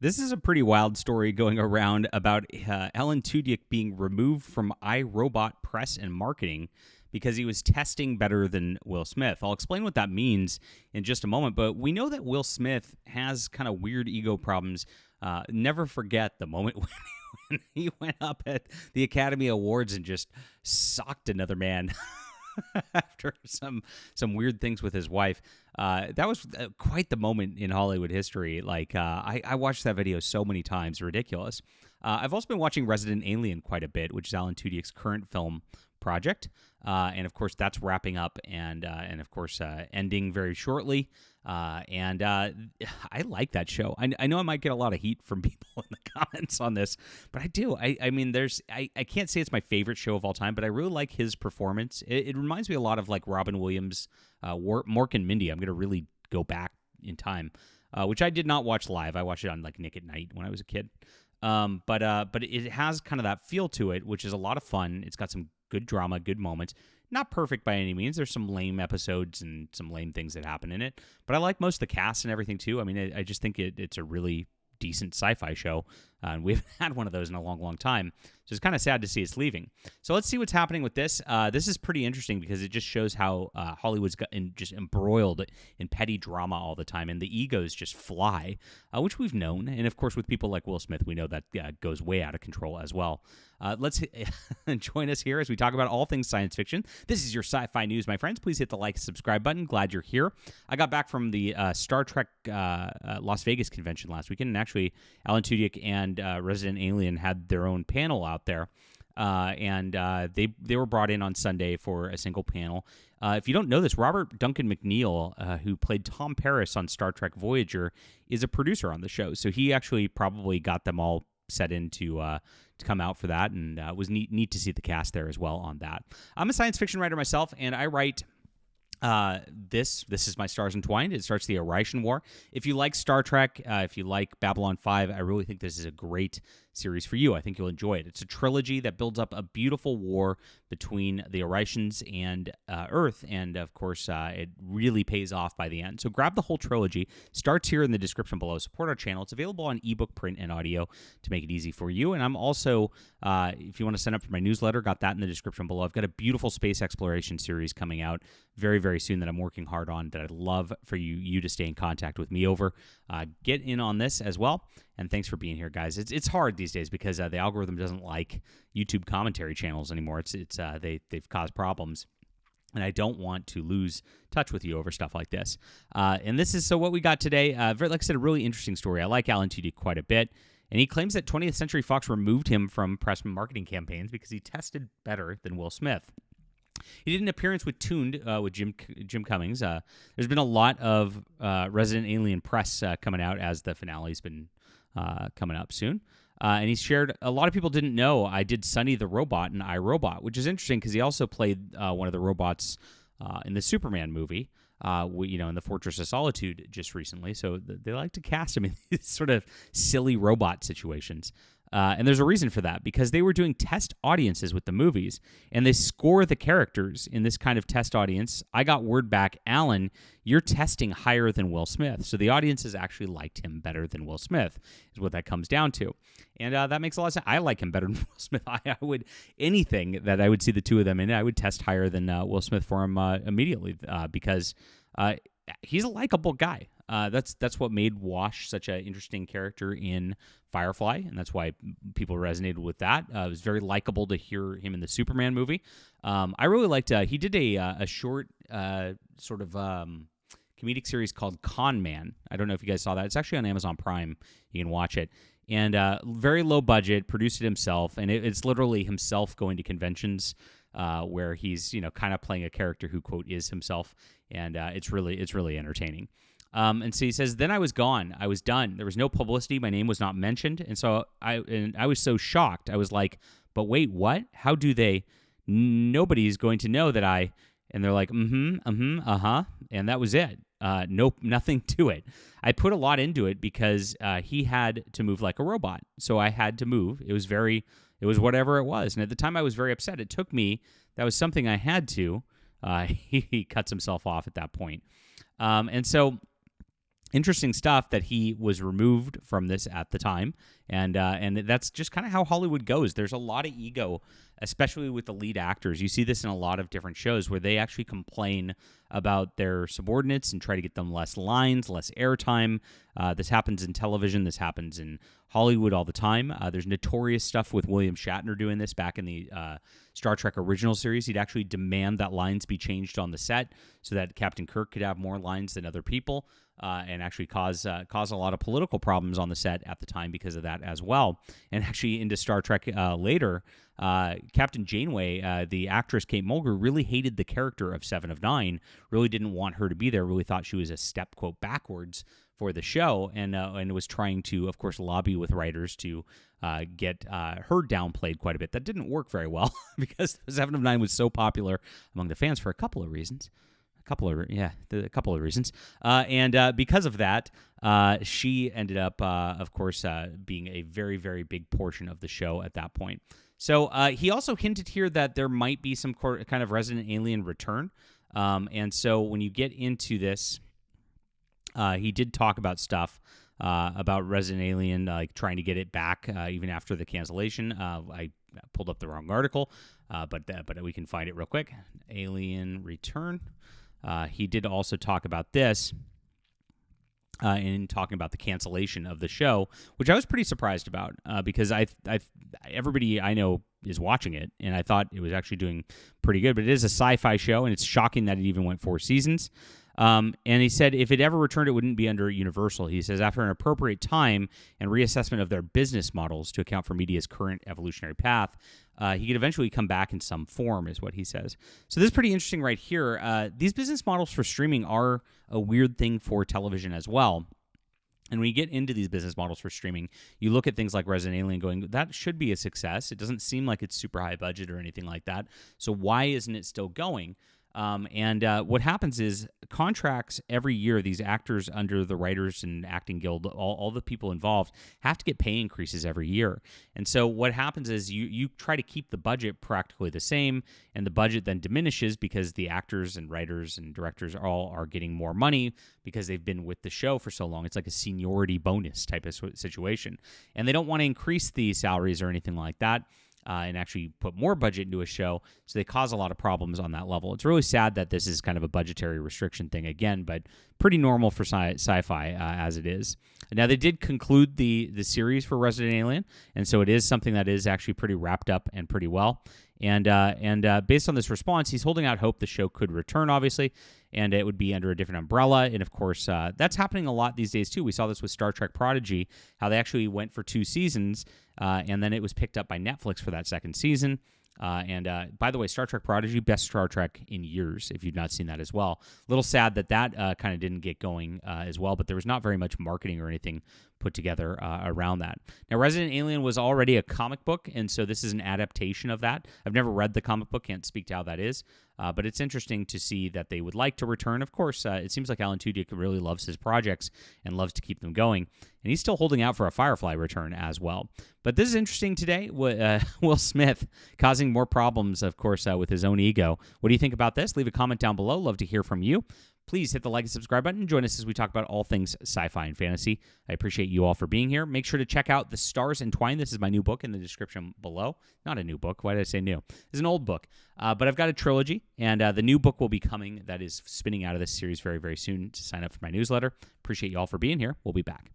This is a pretty wild story going around about Alan Tudyk being removed from iRobot press and marketing because he was testing better than Will Smith. I'll explain what that means in just a moment, but we know that Will Smith has kind of weird ego problems. Never forget the moment when he went up at the Academy Awards and just socked another man after some weird things with his wife. That was quite the moment in Hollywood history. Like, I watched that video so many times, ridiculous. I've also been watching Resident Alien quite a bit, which is Alan Tudyk's current film project, and of course that's wrapping up and of course ending very shortly. I like that show. I know I might get a lot of heat from people in the comments on this, but I do. I mean, I can't say it's my favorite show of all time, but I really like his performance. It reminds me a lot of like Robin Williams, Mork and Mindy. I'm going to really go back in time, which I did not watch live. I watched it on like Nick at Night when I was a kid. But it has kind of that feel to it, which is a lot of fun. It's got some good drama, good moments. Not perfect by any means. There's some lame episodes and some lame things that happen in it. But I like most of the cast and everything, too. I mean, I just think it's a really decent sci-fi show. And we haven't had one of those in a long, long time. So it's kind of sad to see it's leaving. So let's see what's happening with this. This is pretty interesting because it just shows how Hollywood's just embroiled in petty drama all the time, and the egos just fly, which we've known. And of course, with people like Will Smith, we know that goes way out of control as well. Let's join us here as we talk about all things science fiction. This is your sci-fi news, my friends. Please hit the like, subscribe button. Glad you're here. I got back from the Star Trek Las Vegas convention last weekend, and actually, Alan Tudyk and Resident Alien had their own panel out there, and they were brought in on Sunday for a single panel. If you don't know this, Robert Duncan McNeil, who played Tom Paris on Star Trek Voyager, is a producer on the show. So he actually probably got them all set in to come out for that, and it was neat to see the cast there as well on that. I'm a science fiction writer myself, and I write... This is my Stars Entwined. It starts the Arishan War. If you like Star Trek, if you like Babylon 5, I really think this is a great series for you. I think you'll enjoy it. It's a trilogy that builds up a beautiful war between the Arishans and Earth, and of course, it really pays off by the end. So grab the whole trilogy. Starts here in the description below. Support our channel. It's available on ebook, print, and audio to make it easy for you. And I'm also, if you want to sign up for my newsletter, got that in the description below. I've got a beautiful space exploration series coming out very, very soon that I'm working hard on that I'd love for you to stay in contact with me over. Get in on this as well. And thanks for being here, guys. It's hard these days because the algorithm doesn't like YouTube commentary channels anymore. They've caused problems, and I don't want to lose touch with you over stuff like this. And this is what we got today. Like I said, a really interesting story. I like Alan Tudyk quite a bit, and he claims that 20th Century Fox removed him from press and marketing campaigns because he tested better than Will Smith. He did an appearance with Tuned with Jim Cummings. There's been a lot of Resident Alien press coming out as the finale's been coming up soon. And he's shared, a lot of people didn't know I did Sonny the Robot in iRobot, which is interesting because he also played one of the robots in the Superman movie, in the Fortress of Solitude just recently. So they like to cast him in these sort of silly robot situations. And there's a reason for that, because they were doing test audiences with the movies, and they score the characters in this kind of test audience. I got word back, Alan, you're testing higher than Will Smith. So the audiences actually liked him better than Will Smith, is what that comes down to. And that makes a lot of sense. I like him better than Will Smith. I would, anything that I would see the two of them in, I would test higher than Will Smith for him immediately, because he's a likable guy. That's what made Wash such an interesting character in Firefly, and that's why people resonated with that. It was very likable to hear him in the Superman movie. I really liked. He did a short sort of comedic series called Con Man. I don't know if you guys saw that. It's actually on Amazon Prime. You can watch it. And very low budget, produced it himself, and it's literally himself going to conventions where he's kind of playing a character who, quote, is himself, and it's really entertaining. And so he says, then I was gone. I was done. There was no publicity. My name was not mentioned. And so I was so shocked. I was like, but wait, what? How do they? Nobody's going to know that I. And they're like, and that was it. Nope, nothing to it. I put a lot into it because he had to move like a robot. So I had to move. It was whatever it was. And at the time I was very upset. It took me. That was something I had to. He cuts himself off at that point. And so interesting stuff that he was removed from this at the time, and that's just kind of how Hollywood goes. There's a lot of ego, especially with the lead actors. You see this in a lot of different shows where they actually complain about their subordinates and try to get them less lines, less airtime. This happens in television. This happens in Hollywood all the time. There's notorious stuff with William Shatner doing this back in the Star Trek original series. He'd actually demand that lines be changed on the set so that Captain Kirk could have more lines than other people. And actually cause a lot of political problems on the set at the time because of that as well. And actually into Star Trek later, Captain Janeway, the actress Kate Mulgrew, really hated the character of Seven of Nine, really didn't want her to be there, really thought she was a step, quote, backwards for the show, and was trying to, of course, lobby with writers to get her downplayed quite a bit. That didn't work very well because Seven of Nine was so popular among the fans for a couple of reasons. A couple of reasons. And because of that, she ended up, of course, being a very, very big portion of the show at that point. So he also hinted here that there might be some kind of resident alien return. And so when you get into this, he did talk about stuff about resident alien, like trying to get it back even after the cancellation. I pulled up the wrong article, but we can find it real quick. Alien return. He did also talk about this in talking about the cancellation of the show, which I was pretty surprised about because everybody I know is watching it, and I thought it was actually doing pretty good. But it is a sci-fi show, and it's shocking that it even went 4 seasons. And he said if it ever returned, it wouldn't be under Universal. He says after an appropriate time and reassessment of their business models to account for media's current evolutionary path, he could eventually come back in some form, is what he says. So this is pretty interesting right here. These business models for streaming are a weird thing for television as well. And when you get into these business models for streaming, you look at things like Resident Alien going, that should be a success. It doesn't seem like it's super high budget or anything like that. So why isn't it still going? And what happens is contracts every year, these actors under the Writers and Acting Guild, all the people involved have to get pay increases every year. And so what happens is you try to keep the budget practically the same, and the budget then diminishes because the actors and writers and directors all are getting more money because they've been with the show for so long. It's like a seniority bonus type of situation. And they don't want to increase the salaries or anything like that. And actually put more budget into a show, so they cause a lot of problems on that level. It's really sad that this is kind of a budgetary restriction thing again, but pretty normal for sci-fi as it is. Now, they did conclude the series for Resident Alien, and so it is something that is actually pretty wrapped up and pretty well. And based on this response, he's holding out hope the show could return, obviously, and it would be under a different umbrella. And, of course, that's happening a lot these days, too. We saw this with Star Trek Prodigy, how they actually went for 2 seasons, and then it was picked up by Netflix for that second season. And by the way, Star Trek Prodigy, best Star Trek in years, if you've not seen that as well. A little sad that kind of didn't get going as well, but there was not very much marketing or anything put together around that. Now, Resident Alien was already a comic book, and so this is an adaptation of that. I've never read the comic book, can't speak to how that is, but it's interesting to see that they would like to return. Of course, it seems like Alan Tudyk really loves his projects and loves to keep them going, and he's still holding out for a Firefly return as well. But this is interesting today. Will Smith causing more problems, of course, with his own ego. What do you think about this? Leave a comment down below. Love to hear from you. Please hit the like and subscribe button. Join us as we talk about all things sci-fi and fantasy. I appreciate you all for being here. Make sure to check out The Stars Entwine. This is my new book in the description below. Not a new book. Why did I say new? It's an old book. But I've got a trilogy, and the new book will be coming that is spinning out of this series very, very soon to sign up for my newsletter. Appreciate you all for being here. We'll be back.